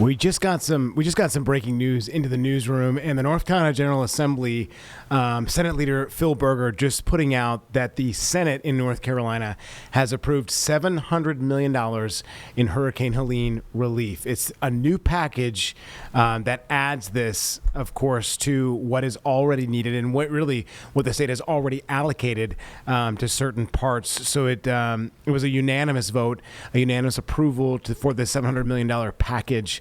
We just got some breaking news into the newsroom, and the North Carolina General Assembly, Senate Leader Phil Berger just putting out that the Senate in North Carolina has approved $700 million in Hurricane Helene relief. It's a new package that adds this, of course, to what is already needed and what the state has already allocated to certain parts. So it was a unanimous vote, a unanimous approval for the $700 million package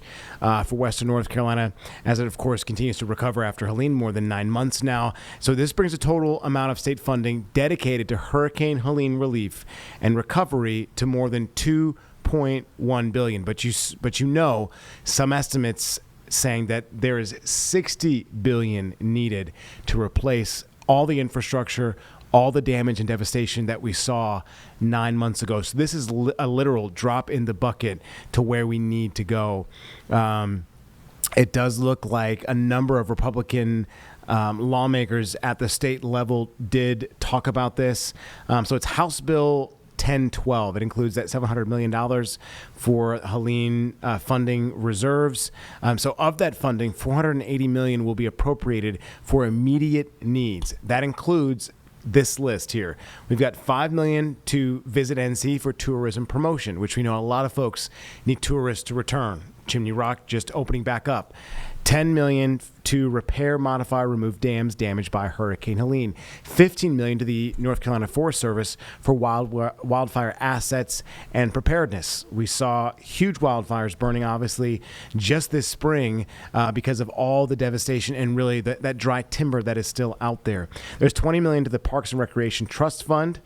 for Western North Carolina, as it, of course, continues to recover after Helene, more than 9 months now. So this brings the total amount of state funding dedicated to Hurricane Helene relief and recovery to more than $2.1 billion. But you know, some estimates saying that there is $60 billion needed to replace all the infrastructure, all the damage and devastation that we saw 9 months ago. So this is a literal drop in the bucket to where we need to go. It does look like a number of Republican lawmakers at the state level did talk about this. So it's House Bill 1012. It includes that $700 million for Helene funding reserves. So of that funding, $480 million will be appropriated for immediate needs. That includes this list here. We've got $5 million to Visit NC for tourism promotion, which we know a lot of folks need tourists to return. Chimney Rock just opening back up. $10 million to repair, modify, remove dams damaged by Hurricane Helene. $15 million to the North Carolina Forest Service for wildfire assets and preparedness. We saw huge wildfires burning, obviously, just this spring because of all the devastation and really that dry timber that is still out there. There's $20 million to the Parks and Recreation Trust Fund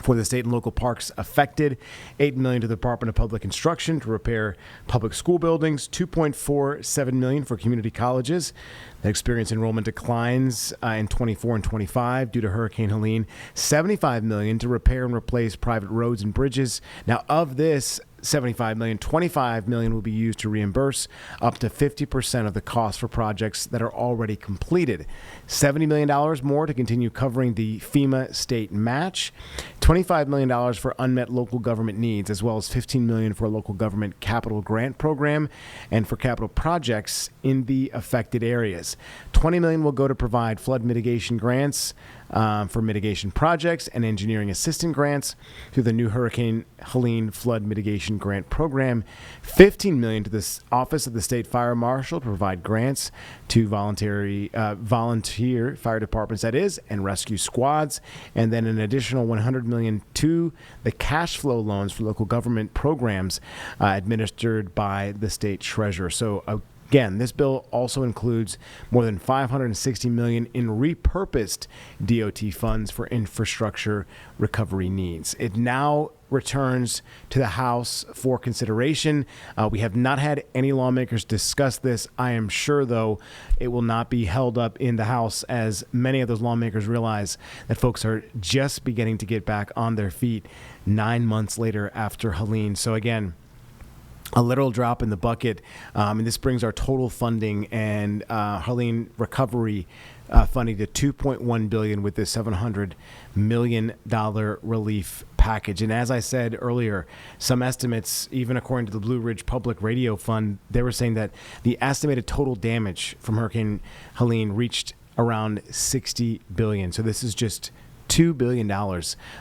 for the state and local parks affected, $8 million to the Department of Public Instruction to repair public school buildings, $2.47 million for community colleges that experience enrollment declines in 24 and 25 due to Hurricane Helene, $75 million to repair and replace private roads and bridges. Now, of this $75 million, $25 million will be used to reimburse up to 50% of the cost for projects that are already completed. $70 million more to continue covering the FEMA state match. $25 million for unmet local government needs, as well as $15 million for a local government capital grant program and for capital projects in the affected areas. $20 million will go to provide flood mitigation grants for mitigation projects and engineering assistance grants through the new Hurricane Helene Flood Mitigation Grant Program. $15 million to the Office of the State Fire Marshal to provide grants to volunteer fire departments, that is, and rescue squads. And then an additional $100 million to the cash flow loans for local government programs administered by the state treasurer. So again, this bill also includes more than $560 million in repurposed DOT funds for infrastructure recovery needs. It now returns to the House for consideration. We have not had any lawmakers discuss this. I am sure, though, it will not be held up in the House, as many of those lawmakers realize that folks are just beginning to get back on their feet 9 months later after Helene. So again, a literal drop in the bucket, and this brings our total funding and Helene recovery funding to $2.1 billion with this $700 million relief package. And as I said earlier, some estimates, even according to the Blue Ridge Public Radio Fund, they were saying that the estimated total damage from Hurricane Helene reached around $60 billion. So this is just $2 billion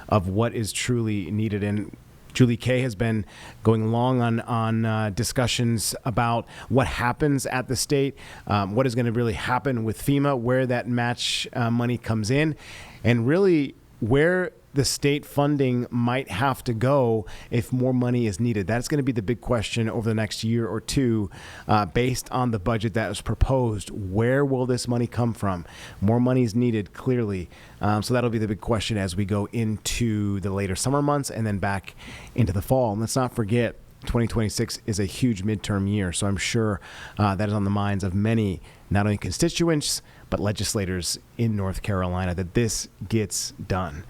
of what is truly needed. And Julie Kay has been going long on discussions about what happens at the state, what is going to really happen with FEMA, where that match money comes in, and really where the state funding might have to go if more money is needed. That's going to be the big question over the next year or two based on the budget that was proposed. Where will this money come from? More money is needed, clearly. So that'll be the big question as we go into the later summer months and then back into the fall. And let's not forget, 2026 is a huge midterm year. So I'm sure that is on the minds of many, not only constituents, but legislators in North Carolina, that this gets done.